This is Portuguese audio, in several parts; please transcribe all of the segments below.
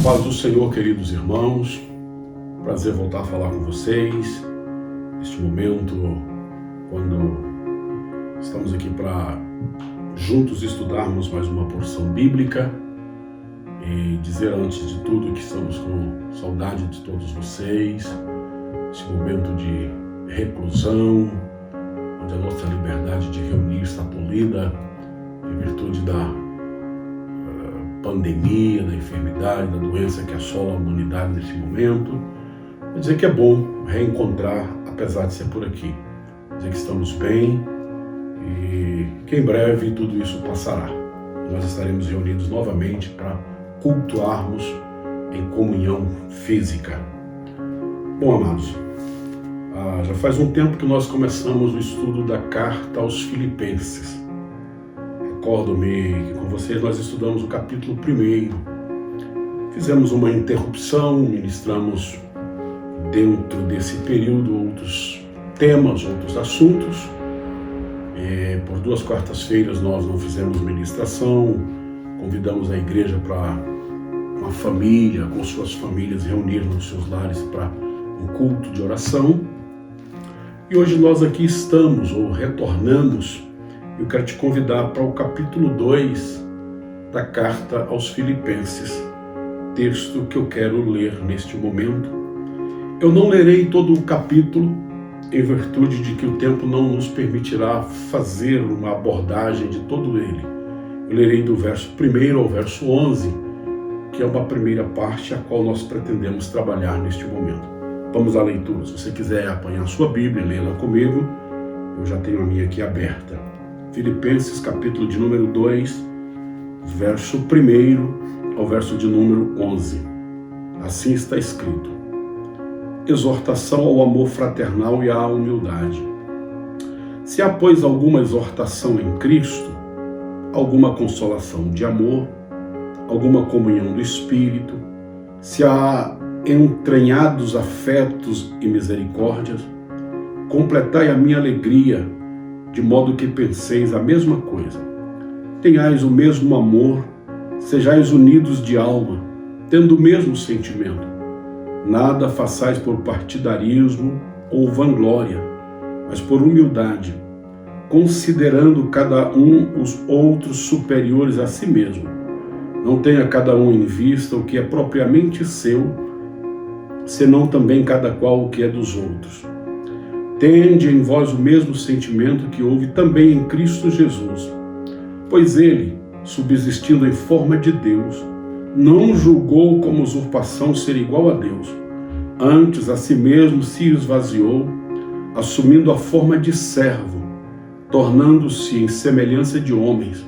Paz do Senhor, queridos irmãos, prazer voltar a falar com vocês neste momento, quando estamos aqui para juntos estudarmos mais uma porção bíblica e dizer antes de tudo que estamos com saudade de todos vocês, esse momento de reclusão, onde a nossa liberdade de reunir está tolhida em virtude da pandemia, da enfermidade, da doença que assola a humanidade nesse momento. Vou dizer que é bom reencontrar, apesar de ser por aqui. Vou dizer que estamos bem e que em breve tudo isso passará. Nós estaremos reunidos novamente para cultuarmos em comunhão física. Bom, amados, já faz um tempo que nós começamos o estudo da carta aos Filipenses. Recordo-me que com vocês nós estudamos o capítulo 1. Fizemos uma interrupção, ministramos dentro desse período outros temas, outros assuntos. Por 2 quartas-feiras nós não fizemos ministração, convidamos a igreja para uma família, com suas famílias, reunir nos seus lares para um culto de oração. E hoje nós aqui estamos, ou retornamos. Eu quero te convidar para o capítulo 2 da carta aos Filipenses, texto que eu quero ler neste momento. Eu não lerei todo o capítulo, em virtude de que o tempo não nos permitirá fazer uma abordagem de todo ele. Eu lerei do verso 1 ao verso 11, que é uma primeira parte a qual nós pretendemos trabalhar neste momento. Vamos à leitura. Se você quiser apanhar a sua Bíblia e lê-la comigo, eu já tenho a minha aqui aberta. Filipenses, capítulo de número 2, verso 1 ao verso de número 11. Assim está escrito: exortação ao amor fraternal e à humildade. Se há, pois, alguma exortação em Cristo, alguma consolação de amor, alguma comunhão do Espírito, se há entranhados afetos e misericórdias, completai a minha alegria, de modo que penseis a mesma coisa. Tenhais o mesmo amor, sejais unidos de alma, tendo o mesmo sentimento. Nada façais por partidarismo ou vanglória, mas por humildade, considerando cada um os outros superiores a si mesmo. Não tenha cada um em vista o que é propriamente seu, senão também cada qual o que é dos outros. Tende em vós o mesmo sentimento que houve também em Cristo Jesus, pois ele, subsistindo em forma de Deus, não julgou como usurpação ser igual a Deus. Antes a si mesmo se esvaziou, assumindo a forma de servo, tornando-se em semelhança de homens,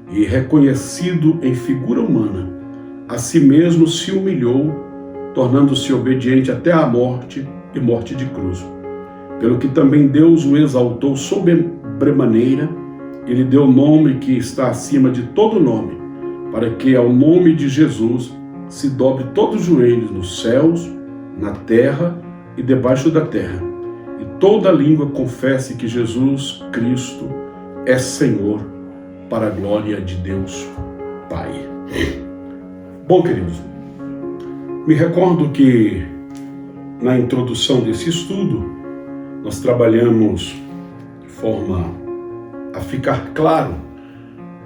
e reconhecido em figura humana, a si mesmo se humilhou, tornando-se obediente até à morte e morte de cruz. Pelo que também Deus o exaltou sobremaneira, e lhe deu o nome que está acima de todo nome, para que ao nome de Jesus se dobre todos os joelhos nos céus, na terra e debaixo da terra, e toda língua confesse que Jesus Cristo é Senhor, para a glória de Deus Pai. Bom, queridos, me recordo que na introdução desse estudo nós trabalhamos de forma a ficar claro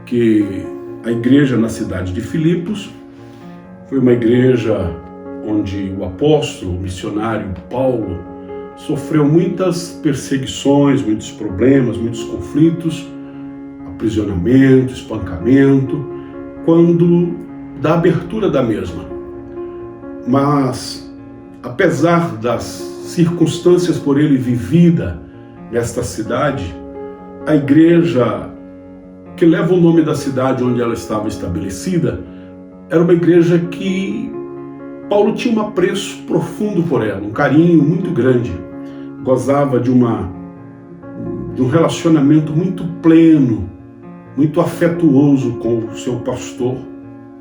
que a igreja na cidade de Filipos foi uma igreja onde o apóstolo, o missionário Paulo, sofreu muitas perseguições, muitos problemas, muitos conflitos, aprisionamento, espancamento, quando da abertura da mesma. Mas, apesar das circunstâncias por ele vivida nesta cidade, a igreja que leva o nome da cidade onde ela estava estabelecida era uma igreja que Paulo tinha um apreço profundo por ela, um carinho muito grande, gozava de um relacionamento muito pleno, muito afetuoso com o seu pastor,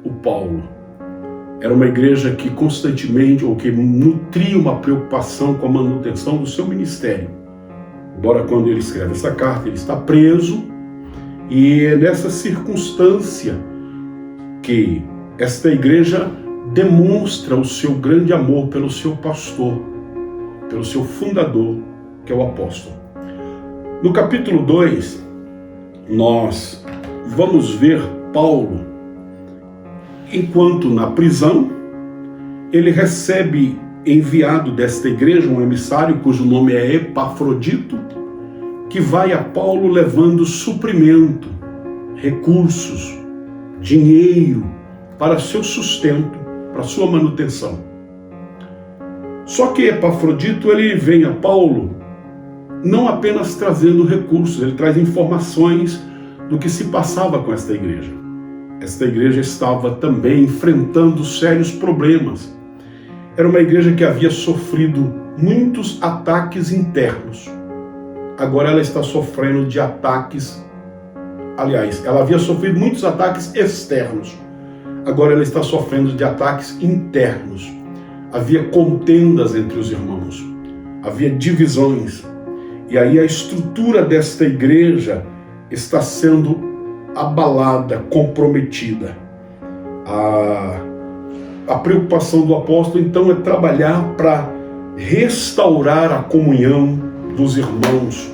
o Paulo. Era uma igreja que constantemente, ou que nutria uma preocupação com a manutenção do seu ministério. Embora quando ele escreve essa carta, ele está preso, e é nessa circunstância que esta igreja demonstra o seu grande amor pelo seu pastor, pelo seu fundador, que é o apóstolo. No capítulo 2, nós vamos ver Paulo, enquanto na prisão, ele recebe enviado desta igreja um emissário cujo nome é Epafrodito, que vai a Paulo levando suprimento, recursos, dinheiro para seu sustento, para sua manutenção. Só que Epafrodito, ele vem a Paulo não apenas trazendo recursos, ele traz informações do que se passava com esta igreja. Esta igreja estava também enfrentando sérios problemas. Era uma igreja que havia sofrido muitos ataques internos. Agora ela está sofrendo de ataques, aliás, ela havia sofrido muitos ataques externos. Agora ela está sofrendo de ataques internos. Havia contendas entre os irmãos, havia divisões. E aí a estrutura desta igreja está sendo abalada, comprometida. A preocupação do apóstolo, então, é trabalhar para restaurar a comunhão dos irmãos.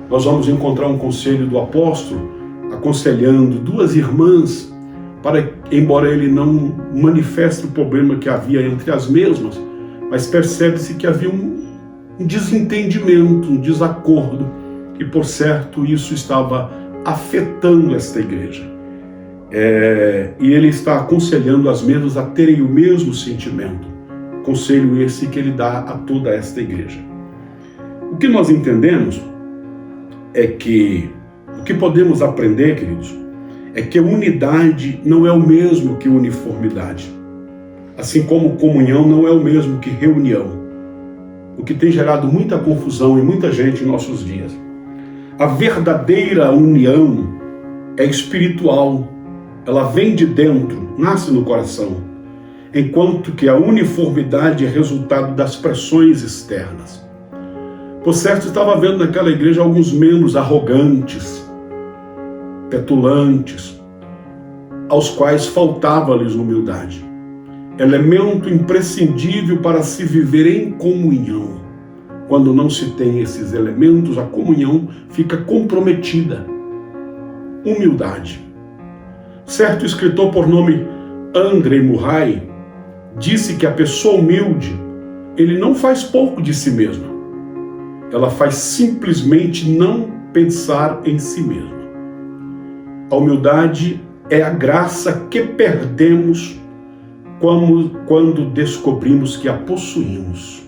Nós vamos encontrar um conselho do apóstolo aconselhando duas irmãs para, embora ele não manifeste o problema que havia entre as mesmas, mas percebe-se que havia um desentendimento, um desacordo, e por certo isso estava afetando esta igreja. E ele está aconselhando as mesmas a terem o mesmo sentimento. Conselho esse que ele dá a toda esta igreja. O que nós entendemos é que o que podemos aprender, queridos, é que unidade não é o mesmo que uniformidade. Assim como comunhão não é o mesmo que reunião. O que tem gerado muita confusão em muita gente em nossos dias. A verdadeira união é espiritual. Ela vem de dentro, nasce no coração. Enquanto que a uniformidade é resultado das pressões externas. Por certo, estava vendo naquela igreja alguns membros arrogantes, petulantes, aos quais faltava-lhes humildade. Elemento imprescindível para se viver em comunhão. Quando não se tem esses elementos, a comunhão fica comprometida. Humildade. Certo escritor por nome André Murray disse que a pessoa humilde, ele não faz pouco de si mesma. Ela faz simplesmente não pensar em si mesma. A humildade é a graça que perdemos quando descobrimos que a possuímos.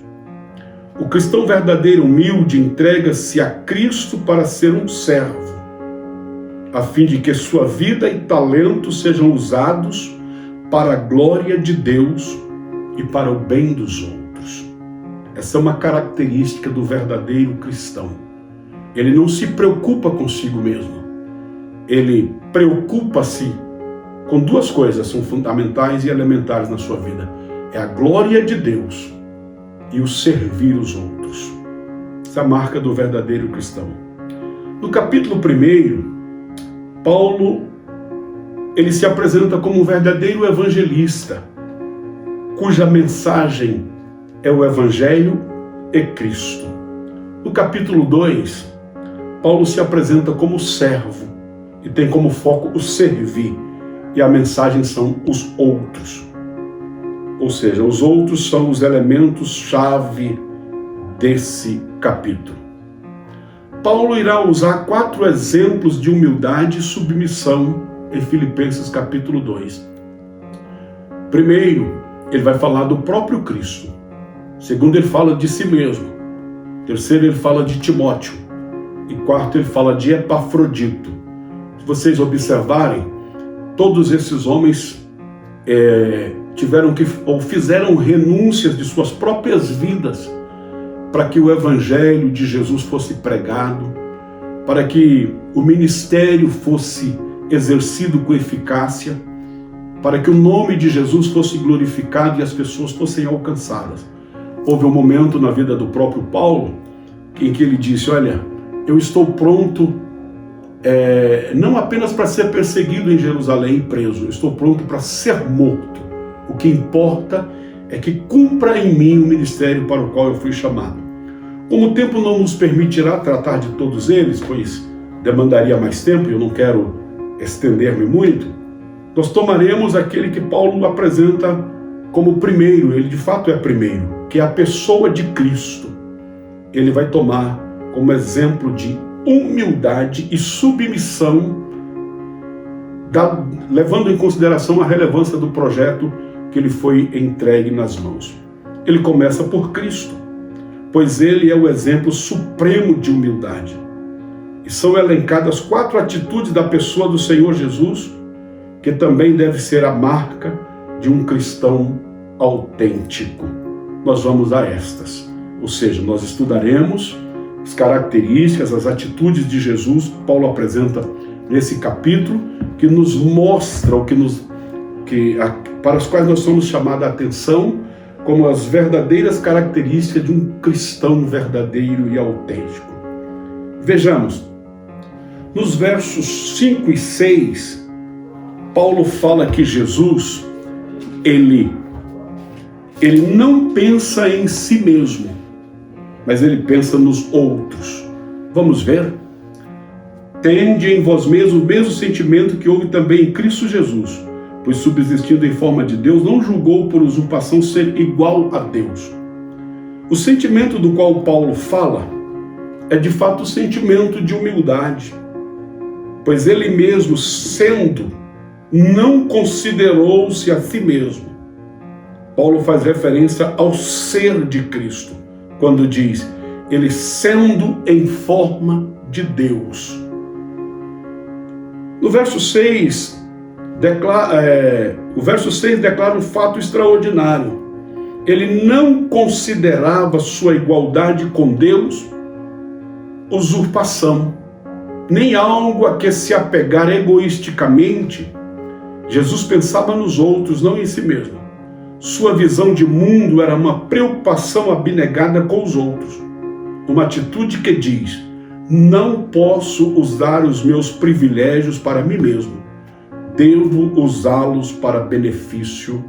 O cristão verdadeiro humilde entrega-se a Cristo para ser um servo, a fim de que sua vida e talento sejam usados para a glória de Deus e para o bem dos outros. Essa é uma característica do verdadeiro cristão. Ele não se preocupa consigo mesmo. Ele preocupa-se com duas coisas que são fundamentais e elementares na sua vida. É a glória de Deus e o servir os outros. Essa é a marca do verdadeiro cristão. No capítulo 1, Paulo, ele se apresenta como um verdadeiro evangelista, cuja mensagem é o Evangelho e Cristo. No capítulo 2, Paulo se apresenta como servo e tem como foco o servir, e a mensagem são os outros. Ou seja, os outros são os elementos-chave desse capítulo. Paulo irá usar 4 exemplos de humildade e submissão em Filipenses capítulo 2. Primeiro, ele vai falar do próprio Cristo. Segundo, ele fala de si mesmo. Terceiro, ele fala de Timóteo. E quarto, ele fala de Epafrodito. Se vocês observarem, todos esses homens fizeram renúncias de suas próprias vidas para que o Evangelho de Jesus fosse pregado, para que o ministério fosse exercido com eficácia, para que o nome de Jesus fosse glorificado e as pessoas fossem alcançadas. Houve um momento na vida do próprio Paulo em que ele disse: olha, eu estou pronto não apenas para ser perseguido em Jerusalém e preso, eu estou pronto para ser morto O que importa é que cumpra em mim o ministério para o qual eu fui chamado. Como o tempo não nos permitirá tratar de todos eles, pois demandaria mais tempo e eu não quero estender-me muito, nós tomaremos aquele que Paulo apresenta como primeiro, ele de fato é primeiro, que é a pessoa de Cristo. Ele vai tomar como exemplo de humildade e submissão, levando em consideração a relevância do projeto que lhe foi entregue nas mãos. Ele começa por Cristo, pois ele é o exemplo supremo de humildade. E são elencadas 4 atitudes da pessoa do Senhor Jesus, que também deve ser a marca de um cristão autêntico. Nós vamos a estas, ou seja, nós estudaremos as características, as atitudes de Jesus. Paulo apresenta nesse capítulo, que nos mostra para as quais nós somos chamados a atenção como as verdadeiras características de um cristão verdadeiro e autêntico. Vejamos, nos versos 5 e 6, Paulo fala que Jesus, ele não pensa em si mesmo, mas ele pensa nos outros. Vamos ver? Tende em vós mesmos o mesmo sentimento que houve também em Cristo Jesus, pois subsistindo em forma de Deus, não julgou por usurpação ser igual a Deus. O sentimento do qual Paulo fala é de fato o sentimento de humildade, pois ele mesmo, sendo, não considerou-se a si mesmo. Paulo faz referência ao ser de Cristo, quando diz, ele sendo em forma de Deus. No verso 6, o verso 6 declara um fato extraordinário. Ele não considerava sua igualdade com Deus usurpação, nem algo a que se apegar egoisticamente. Jesus pensava nos outros, não em si mesmo. Sua visão de mundo era uma preocupação abnegada com os outros. Uma atitude que diz, não posso usar os meus privilégios para mim mesmo. Devo usá-los para benefício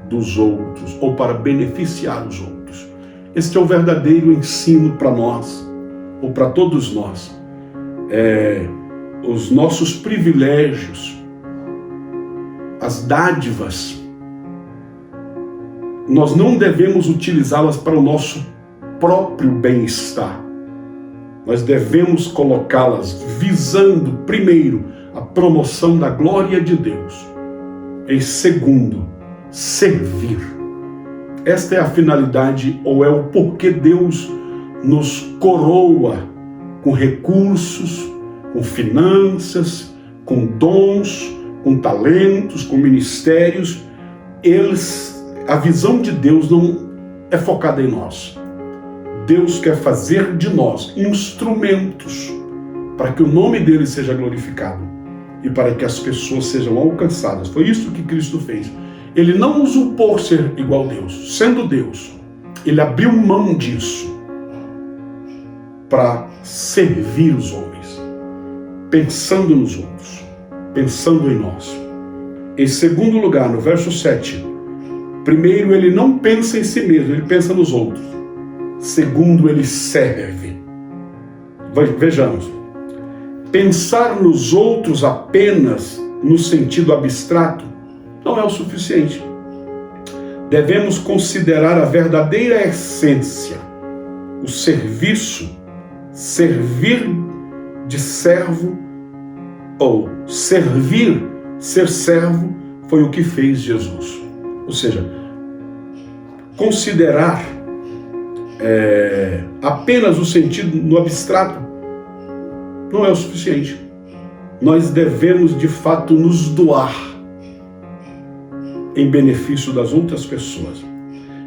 dos outros, ou para beneficiar os outros. Este é o verdadeiro ensino para nós, ou para todos nós. Os nossos privilégios, as dádivas, nós não devemos utilizá-las para o nosso próprio bem-estar. Nós devemos colocá-las visando, primeiro, a promoção da glória de Deus. Em segundo, servir. Esta é a finalidade, ou é o porquê Deus nos coroa com recursos, com finanças, com dons, com talentos, com ministérios. A visão de Deus não é focada em nós. Deus quer fazer de nós instrumentos para que o nome dele seja glorificado e para que as pessoas sejam alcançadas. Foi isso que Cristo fez. Ele não usurpou ser igual a Deus. Sendo Deus, ele abriu mão disso para servir os homens, pensando nos outros, pensando em nós. Em segundo lugar, no verso 7, primeiro, ele não pensa em si mesmo, ele pensa nos outros. Segundo, ele serve. Vejamos. Pensar nos outros apenas no sentido abstrato não é o suficiente. Devemos considerar a verdadeira essência, o serviço, servir de servo, ou servir, ser servo, foi o que fez Jesus. Ou seja, considerar apenas o sentido no abstrato não é o suficiente. Nós devemos, de fato, nos doar em benefício das outras pessoas.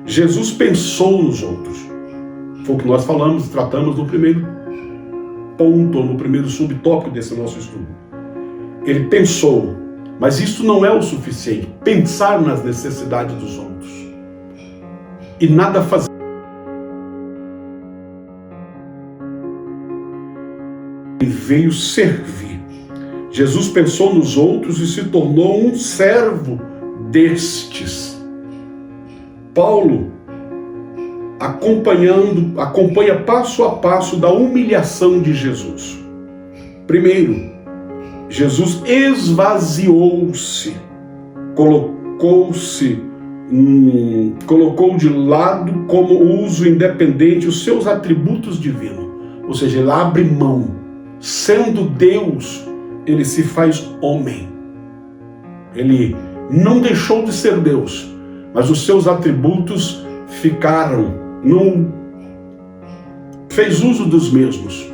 Jesus pensou nos outros. Foi o que nós falamos, tratamos no primeiro ponto, no primeiro subtópico desse nosso estudo. Ele pensou, mas isso não é o suficiente. Pensar nas necessidades dos outros e nada fazer. Ele veio servir. Jesus pensou nos outros e se tornou um servo destes. Paulo acompanha passo a passo da humilhação de Jesus. Primeiro, Jesus esvaziou-se, colocou de lado como uso independente os seus atributos divinos. Ou seja, ele abre mão. Sendo Deus, ele se faz homem. Ele não deixou de ser Deus, mas os seus atributos ficaram, não fez uso dos mesmos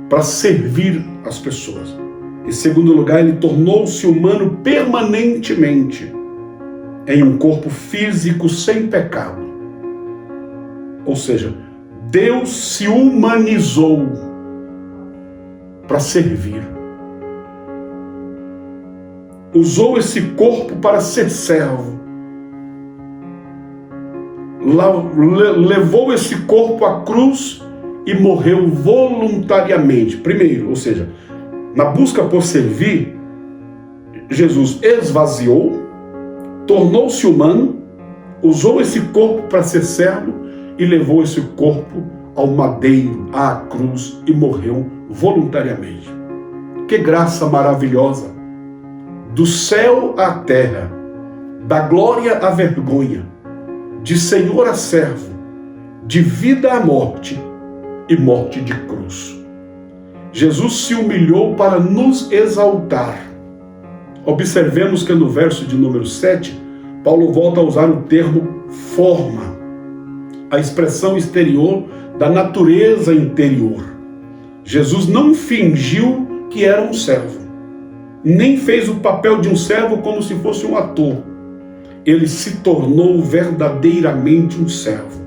para servir as pessoas. Em segundo lugar, ele tornou-se humano permanentemente em um corpo físico sem pecado. Ou seja, Deus se humanizou para servir. Usou esse corpo para ser servo. Levou esse corpo à cruz e morreu voluntariamente. Primeiro, ou seja, na busca por servir, Jesus esvaziou, tornou-se humano, usou esse corpo para ser servo e levou esse corpo ao madeiro, à cruz, e morreu voluntariamente. Que graça maravilhosa! Do céu à terra, da glória à vergonha, de senhor a servo, de vida à morte e morte de cruz. Jesus se humilhou para nos exaltar. Observemos que no verso de número 7, Paulo volta a usar o termo forma, a expressão exterior da natureza interior. Jesus não fingiu que era um servo, nem fez o papel de um servo como se fosse um ator. Ele se tornou verdadeiramente um servo.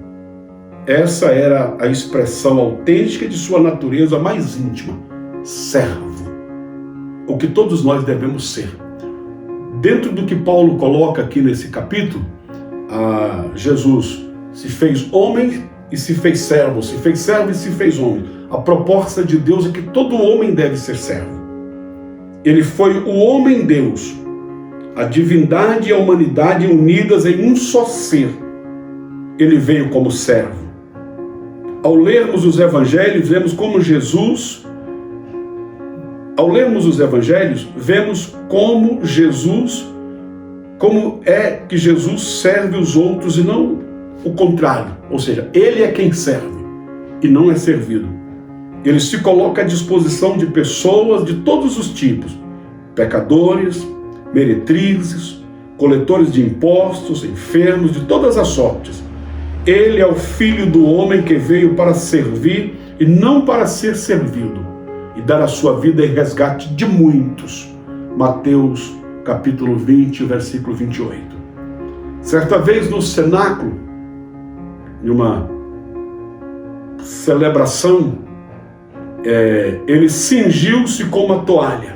Essa era a expressão autêntica de sua natureza mais íntima, servo. O que todos nós devemos ser. Dentro do que Paulo coloca aqui nesse capítulo, Jesus se fez homem e se fez servo e se fez homem. A proposta de Deus é que todo homem deve ser servo. Ele foi o homem-Deus, a divindade e a humanidade unidas em um só ser. Ele veio como servo. Ao lermos os evangelhos, vemos como é que Jesus serve os outros e não o contrário. Ou seja, ele é quem serve e não é servido. Ele se coloca à disposição de pessoas de todos os tipos, pecadores, meretrizes, coletores de impostos, enfermos, de todas as sortes. Ele é o Filho do homem que veio para servir e não para ser servido, e dar a sua vida em resgate de muitos. Mateus capítulo 20, versículo 28. Certa vez no cenáculo, em uma celebração, ele cingiu-se com uma toalha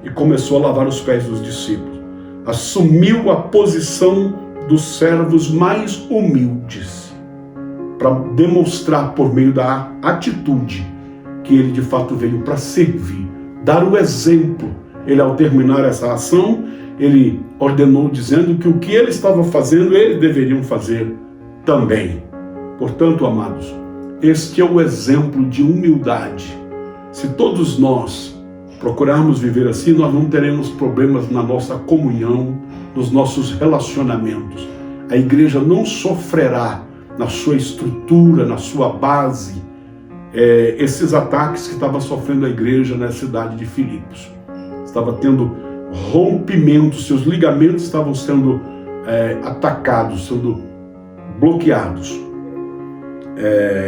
e começou a lavar os pés dos discípulos. Assumiu a posição dos servos mais humildes, para demonstrar por meio da atitude que ele de fato veio para servir, dar o exemplo. Ele, ao terminar essa ação, ele ordenou dizendo que o que ele estava fazendo, eles deveriam fazer também. Portanto, amados, este é o exemplo de humildade. Se todos nós procurarmos viver assim, nós não teremos problemas na nossa comunhão, nos nossos relacionamentos. A igreja não sofrerá na sua estrutura, na sua base, esses ataques que estava sofrendo a igreja na cidade de Filipos. Estava tendo rompimentos, seus ligamentos estavam sendo atacados, sendo bloqueados.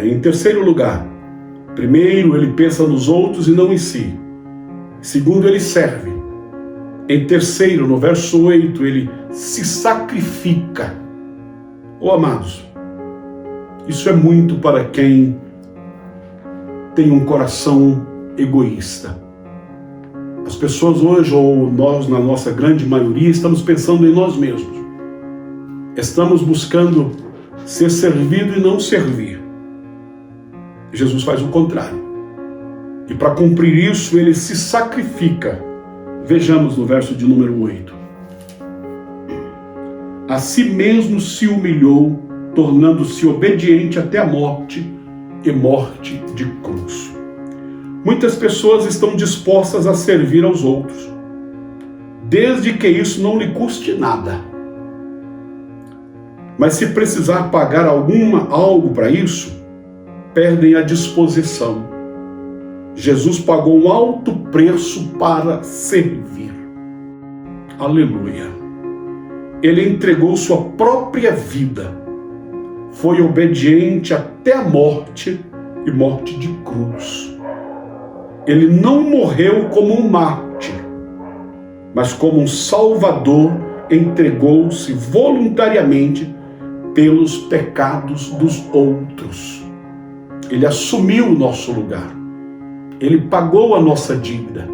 Em terceiro lugar, primeiro, ele pensa nos outros e não em si. Segundo, ele serve. Em terceiro, no verso 8, ele se sacrifica. Amados, isso é muito para quem tem um coração egoísta. As pessoas hoje, ou nós na nossa grande maioria, estamos pensando em nós mesmos. Estamos buscando ser servido e não servir. Jesus faz o contrário. E para cumprir isso, ele se sacrifica. Vejamos no verso de número 8. A si mesmo se humilhou, tornando-se obediente até a morte e morte de cruz. Muitas pessoas estão dispostas a servir aos outros, desde que isso não lhe custe nada. Mas se precisar pagar algo para isso, perdem a disposição. Jesus pagou um alto preço para servir. Aleluia. Ele entregou sua própria vida. Foi obediente até a morte e morte de cruz. Ele não morreu como um mártir, mas como um salvador, entregou-se voluntariamente pelos pecados dos outros. Ele assumiu o nosso lugar. Ele pagou a nossa dívida.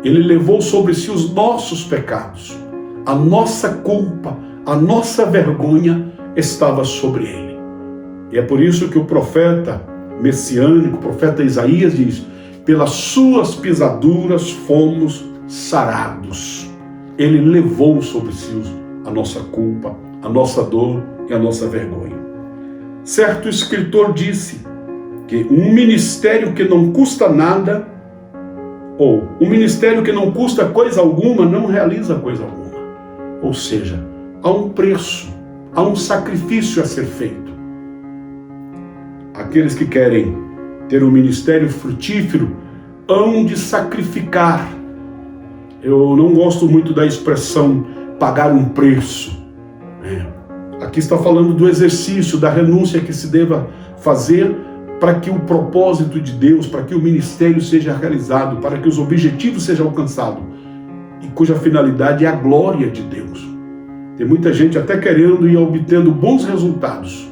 Ele levou sobre si os nossos pecados. A nossa culpa, a nossa vergonha estava sobre ele. E é por isso que o profeta messiânico, o profeta Isaías diz: pelas suas pisaduras fomos sarados. Ele levou sobre si a nossa culpa, a nossa dor e a nossa vergonha. Certo escritor disse que um ministério que não custa nada, ou um ministério que não custa coisa alguma, não realiza coisa alguma. Ou seja, há um preço, há um sacrifício a ser feito. Aqueles que querem ter um ministério frutífero hão de sacrificar. Eu não gosto muito da expressão pagar um preço. Aqui está falando do exercício, da renúncia que se deva fazer para que o propósito de Deus, para que o ministério seja realizado, para que os objetivos sejam alcançados, e cuja finalidade é a glória de Deus. Tem muita gente até querendo e obtendo bons resultados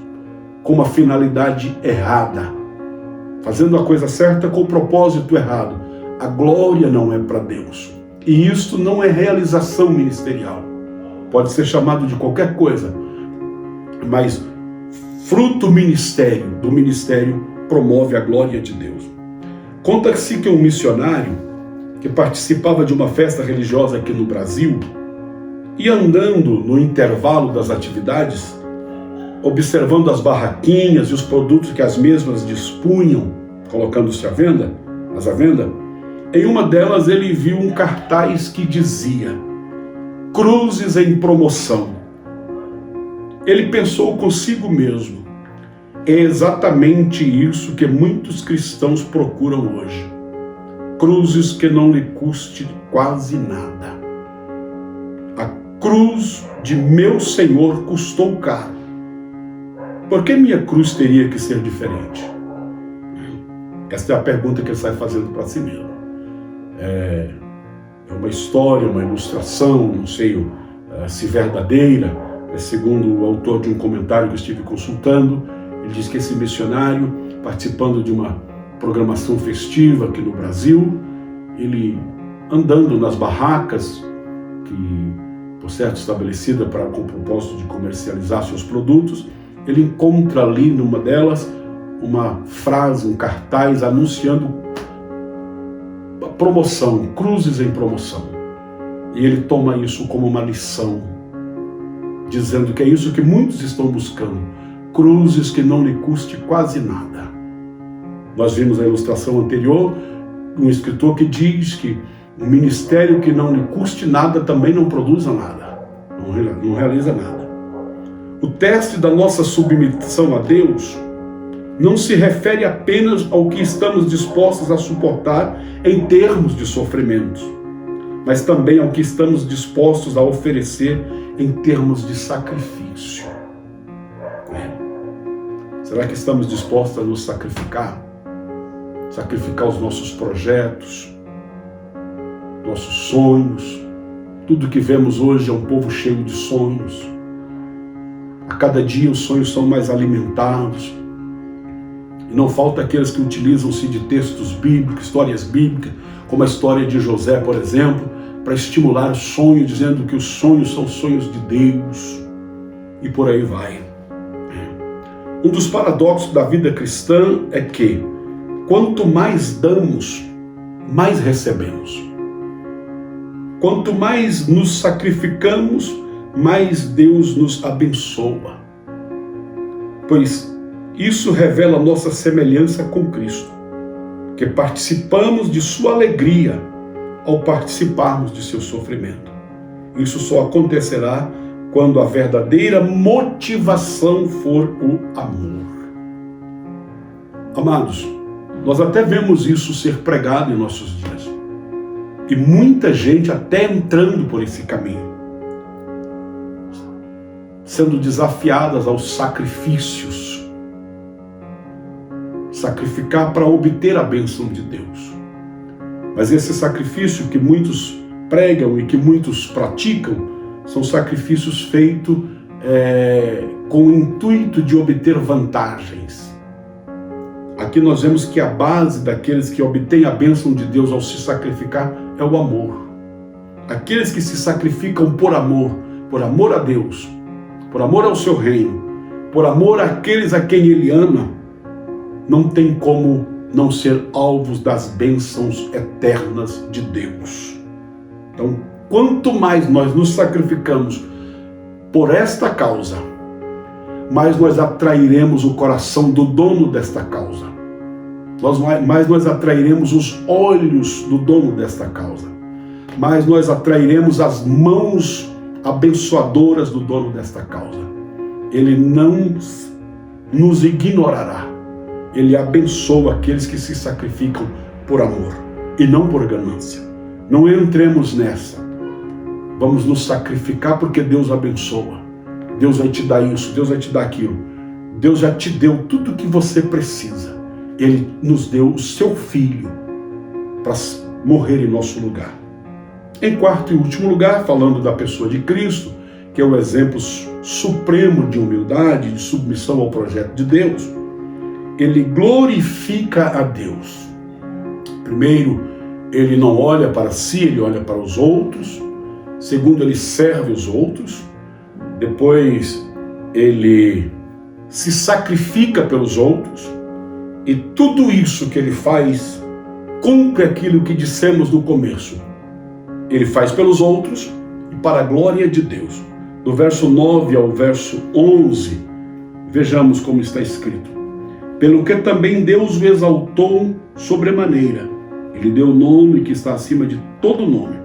com uma finalidade errada, fazendo a coisa certa com o propósito errado. A glória não é para Deus. E isto não é realização ministerial. Pode ser chamado de qualquer coisa, mas fruto do ministério promove a glória de Deus. Conta-se que um missionário que participava de uma festa religiosa aqui no Brasil ia andando no intervalo das atividades, observando as barraquinhas e os produtos que as mesmas dispunham, colocando-se à venda, em uma delas ele viu um cartaz que dizia: cruzes em promoção. Ele pensou consigo mesmo: é exatamente isso que muitos cristãos procuram hoje. Cruzes que não lhe custe quase nada. A cruz de meu Senhor custou caro. Por que minha cruz teria que ser diferente? Esta é a pergunta que ele sai fazendo para si mesmo. É uma história, uma ilustração, não sei se verdadeira, segundo o autor de um comentário que eu estive consultando. Ele diz que esse missionário, participando de uma programação festiva aqui no Brasil, ele andando nas barracas, que por certo estabelecida com o propósito de comercializar seus produtos, ele encontra ali numa delas uma frase, um cartaz anunciando a promoção, cruzes em promoção. E ele toma isso como uma lição, dizendo que é isso que muitos estão buscando, cruzes que não lhe custe quase nada. Nós vimos a ilustração anterior, um escritor que diz que um ministério que não lhe custe nada também não produz nada, não realiza nada. O teste da nossa submissão a Deus não se refere apenas ao que estamos dispostos a suportar em termos de sofrimentos, mas também ao que estamos dispostos a oferecer em termos de sacrifício. Será que estamos dispostos a nos sacrificar? Sacrificar os nossos projetos, nossos sonhos. Tudo que vemos hoje é um povo cheio de sonhos. A cada dia os sonhos são mais alimentados. E não falta aqueles que utilizam-se de textos bíblicos, histórias bíblicas, como a história de José, por exemplo, para estimular o sonho, dizendo que os sonhos são sonhos de Deus. E por aí vai. Um dos paradoxos da vida cristã é que, quanto mais damos, mais recebemos. Quanto mais nos sacrificamos, mais Deus nos abençoa. pois isso revela nossa semelhança com Cristo, que participamos de sua alegria ao participarmos de seu sofrimento. Isso só acontecerá quando a verdadeira motivação for o amor. Amados, nós até vemos isso ser pregado em nossos dias. E muita gente até entrando por esse caminho, sendo desafiadas aos sacrifícios. Sacrificar para obter a bênção de Deus. Mas esse sacrifício que muitos pregam e que muitos praticam são sacrifícios feitos com o intuito de obter vantagens. Aqui nós vemos que a base daqueles que obtêm a bênção de Deus ao se sacrificar é o amor. Aqueles que se sacrificam por amor a Deus, por amor ao seu reino, por amor àqueles a quem Ele ama, não tem como não ser alvos das bênçãos eternas de Deus. Então, quanto mais nós nos sacrificamos por esta causa, mais nós atrairemos o coração do dono desta causa. Mais nós atrairemos os olhos do dono desta causa. Mais nós atrairemos as mãos abençoadoras do dono desta causa. Ele não nos ignorará. Ele abençoa aqueles que se sacrificam por amor e não por ganância. Não entremos nessa. Vamos nos sacrificar porque Deus abençoa. Deus vai te dar isso, Deus vai te dar aquilo. Deus já te deu tudo o que você precisa. Ele nos deu o seu Filho para morrer em nosso lugar. Em quarto e último lugar, falando da pessoa de Cristo, que é o exemplo supremo de humildade, de submissão ao projeto de Deus, ele glorifica a Deus. Primeiro, ele não olha para si, ele olha para os outros. Segundo, ele serve os outros. Depois, ele se sacrifica pelos outros. E tudo isso que ele faz cumpre aquilo que dissemos no começo. Ele faz pelos outros e para a glória de Deus. Do verso 9 ao verso 11, vejamos como está escrito. Pelo que também Deus o exaltou sobremaneira. Ele deu o nome que está acima de todo nome,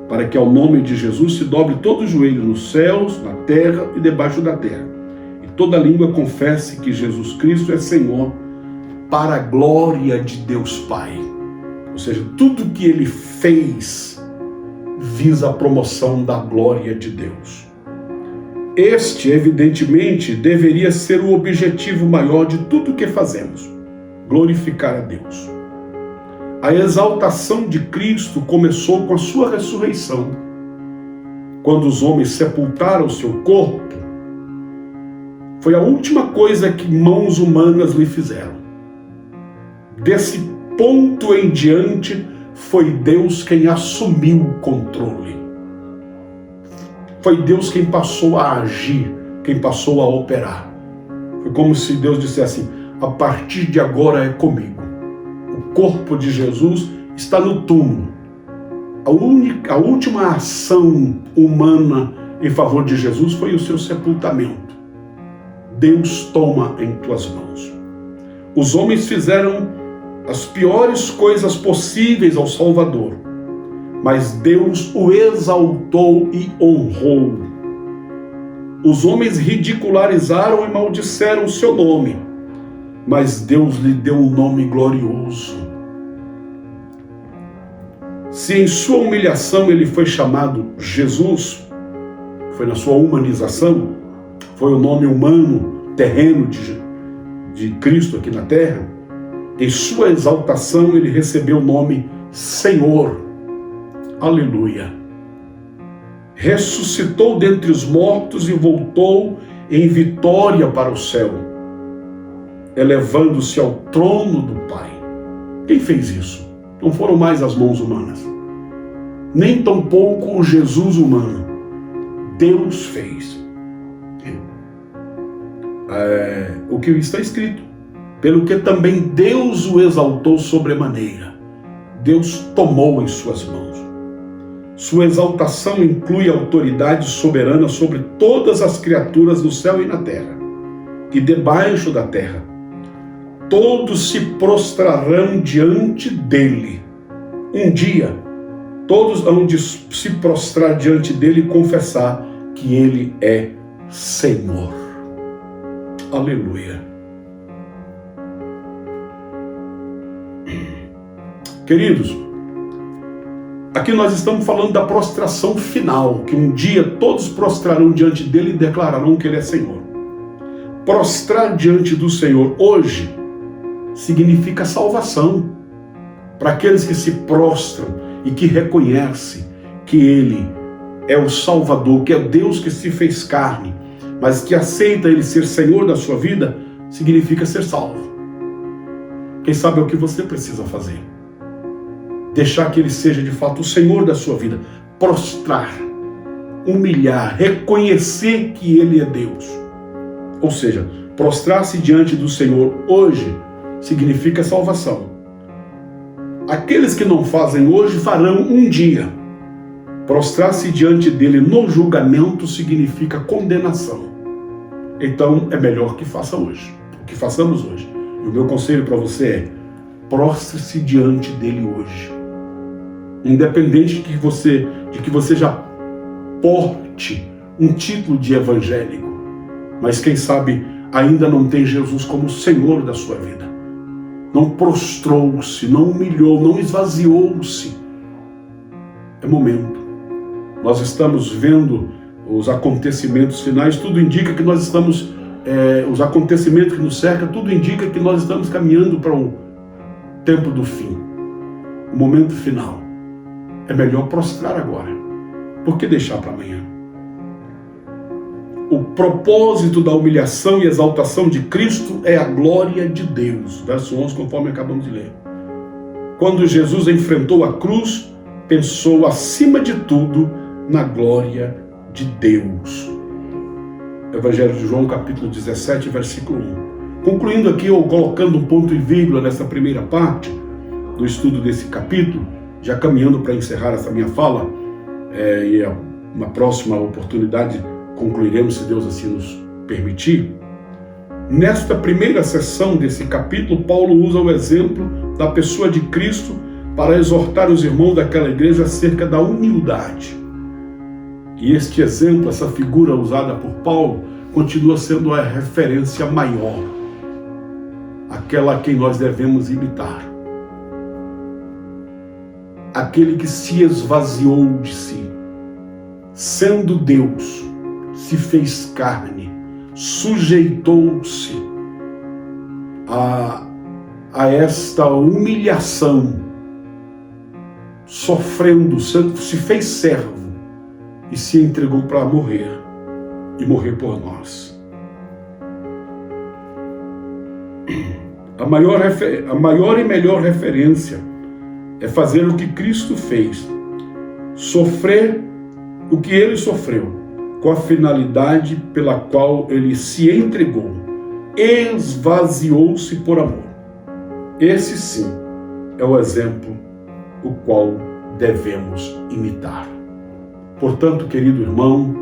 para que ao nome de Jesus se dobre todo o joelho nos céus, na terra e debaixo da terra. E toda língua confesse que Jesus Cristo é Senhor, para a glória de Deus Pai. Ou seja, tudo que ele fez visa a promoção da glória de Deus. Este, evidentemente, deveria ser o objetivo maior de tudo o que fazemos: glorificar a Deus. A exaltação de Cristo começou com a sua ressurreição. Quando os homens sepultaram o seu corpo, foi a última coisa que mãos humanas lhe fizeram. Desse ponto em diante, foi Deus quem assumiu o controle. Foi Deus quem passou a agir, quem passou a operar. Foi como se Deus dissesse assim: a partir de agora é comigo. O corpo de Jesus está no túmulo. A última ação humana em favor de Jesus foi o seu sepultamento. Deus toma em tuas mãos. Os homens fizeram as piores coisas possíveis ao Salvador, mas Deus o exaltou e honrou. Os homens ridicularizaram e maldisseram o seu nome, mas Deus lhe deu um nome glorioso. Se em sua humilhação ele foi chamado Jesus, foi na sua humanização, foi o nome humano, terreno de Cristo aqui na terra, em sua exaltação ele recebeu o nome Senhor. Aleluia. Ressuscitou dentre os mortos e voltou em vitória para o céu, elevando-se ao trono do Pai. Quem fez isso? Não foram mais as mãos humanas, nem tampouco o Jesus humano. Deus fez. O que está escrito. Pelo que também Deus o exaltou sobremaneira. Deus tomou em suas mãos. Sua exaltação inclui a autoridade soberana sobre todas as criaturas no céu e na terra. e debaixo da terra. Todos se prostrarão diante dele. Um dia, todos hão de se prostrar diante dele e confessar que ele é Senhor. Aleluia. Queridos, aqui nós estamos falando da prostração final, que um dia todos prostrarão diante dele e declararão que ele é Senhor. Prostrar diante do Senhor hoje significa salvação. Para aqueles que se prostram e que reconhecem que ele é o Salvador, que é Deus que se fez carne, mas que aceita ele ser Senhor da sua vida, significa ser salvo. Quem sabe é o que você precisa fazer? Deixar que ele seja de fato o Senhor da sua vida. Prostrar, humilhar, reconhecer que ele é Deus. Ou seja, prostrar-se diante do Senhor hoje significa salvação. Aqueles que não fazem hoje farão um dia. Prostrar-se diante dele no julgamento significa condenação. Então é melhor que faça hoje, que façamos hoje. E o meu conselho para você é: prostre-se diante dele hoje. Independente de que você já porte um título de evangélico, mas quem sabe ainda não tem Jesus como Senhor da sua vida. Não prostrou-se, não humilhou, não esvaziou-se. É momento. Nós estamos vendo os acontecimentos finais, tudo indica que nós estamos, os acontecimentos que nos cercam, tudo indica que nós estamos caminhando para o tempo do fim, o momento final. É melhor prostrar agora. Por que deixar para amanhã? O propósito da humilhação e exaltação de Cristo é a glória de Deus. Verso 11, conforme acabamos de ler. Quando Jesus enfrentou a cruz, pensou acima de tudo na glória de Deus. Evangelho de João, capítulo 17, versículo 1. Concluindo aqui, ou colocando um ponto e vírgula nessa primeira parte do estudo desse capítulo, já caminhando para encerrar essa minha fala, e na próxima oportunidade concluiremos, se Deus assim nos permitir. Nesta primeira sessão desse capítulo, Paulo usa o exemplo da pessoa de Cristo para exortar os irmãos daquela igreja acerca da humildade. E este exemplo, essa figura usada por Paulo, continua sendo a referência maior, aquela a quem nós devemos imitar. Aquele que se esvaziou de si, sendo Deus, se fez carne, sujeitou-se a esta humilhação, sofrendo, se fez servo e se entregou para morrer, e morrer por nós. A maior e melhor referência é fazer o que Cristo fez, sofrer o que ele sofreu, com a finalidade pela qual ele se entregou, esvaziou-se por amor. Esse sim é o exemplo o qual devemos imitar. Portanto, querido irmão,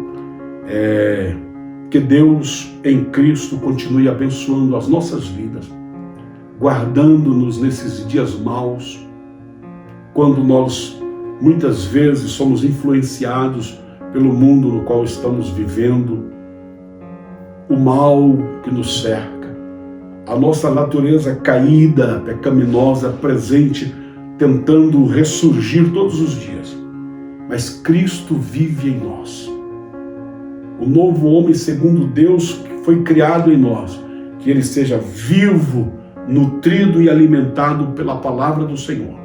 que Deus em Cristo continue abençoando as nossas vidas, guardando-nos nesses dias maus, quando nós muitas vezes somos influenciados pelo mundo no qual estamos vivendo, o mal que nos cerca, a nossa natureza caída, pecaminosa, presente, tentando ressurgir todos os dias. Mas Cristo vive em nós. O novo homem segundo Deus que foi criado em nós, que ele seja vivo, nutrido e alimentado pela palavra do Senhor,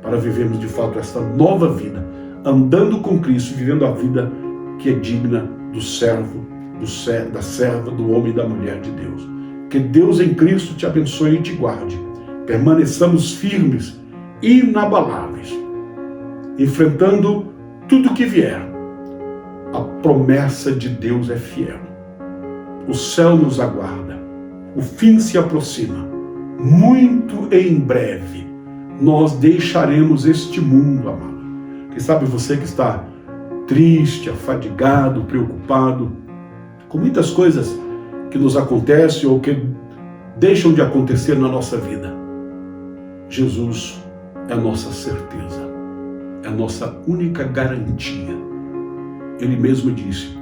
para vivermos de fato esta nova vida, andando com Cristo, vivendo a vida que é digna do servo, da serva, do homem e da mulher de Deus. Que Deus em Cristo te abençoe e te guarde. Permaneçamos firmes, inabaláveis, enfrentando tudo que vier. A promessa de Deus é fiel. O céu nos aguarda. O fim se aproxima. Muito em breve nós deixaremos este mundo, amado. Quem sabe você que está triste, afadigado, preocupado, com muitas coisas que nos acontecem ou que deixam de acontecer na nossa vida. Jesus é a nossa certeza, é a nossa única garantia. Ele mesmo disse: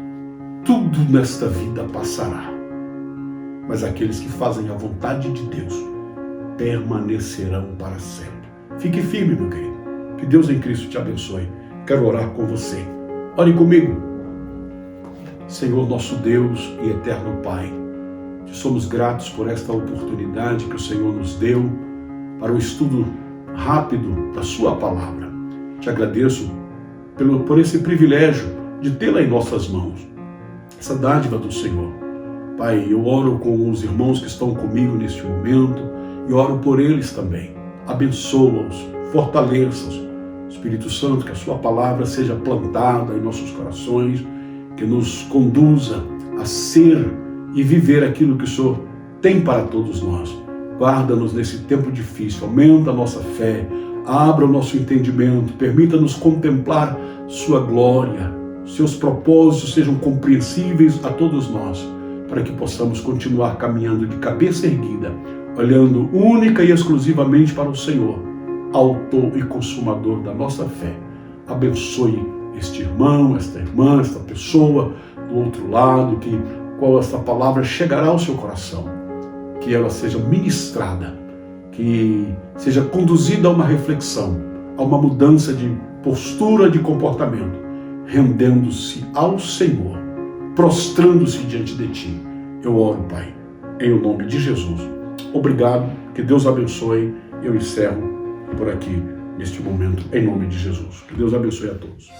tudo nesta vida passará, mas aqueles que fazem a vontade de Deus permanecerão para sempre. Fique firme, meu querido. Que Deus em Cristo te abençoe. Quero orar com você. Ore comigo. Senhor, nosso Deus e eterno Pai, te somos gratos por esta oportunidade que o Senhor nos deu para o estudo rápido da sua palavra. Te agradeço por esse privilégio de tê-la em nossas mãos, essa dádiva do Senhor. Pai, eu oro com os irmãos que estão comigo neste momento e oro por eles também. Abençoa-os, fortaleça-os. Espírito Santo, que a sua palavra seja plantada em nossos corações, que nos conduza a ser e viver aquilo que o Senhor tem para todos nós. Guarda-nos nesse tempo difícil, aumenta a nossa fé, abra o nosso entendimento, permita-nos contemplar sua glória, seus propósitos sejam compreensíveis a todos nós, para que possamos continuar caminhando de cabeça erguida, olhando única e exclusivamente para o Senhor, autor e consumador da nossa fé. Abençoe este irmão, esta irmã, esta pessoa do outro lado, que qual esta palavra chegará ao seu coração, que ela seja ministrada, que seja conduzida a uma reflexão, a uma mudança de postura, de comportamento, rendendo-se ao Senhor, prostrando-se diante de Ti. Eu oro, Pai, em o nome de Jesus. Obrigado, que Deus abençoe. Eu encerro por aqui, neste momento, em nome de Jesus. Que Deus abençoe a todos.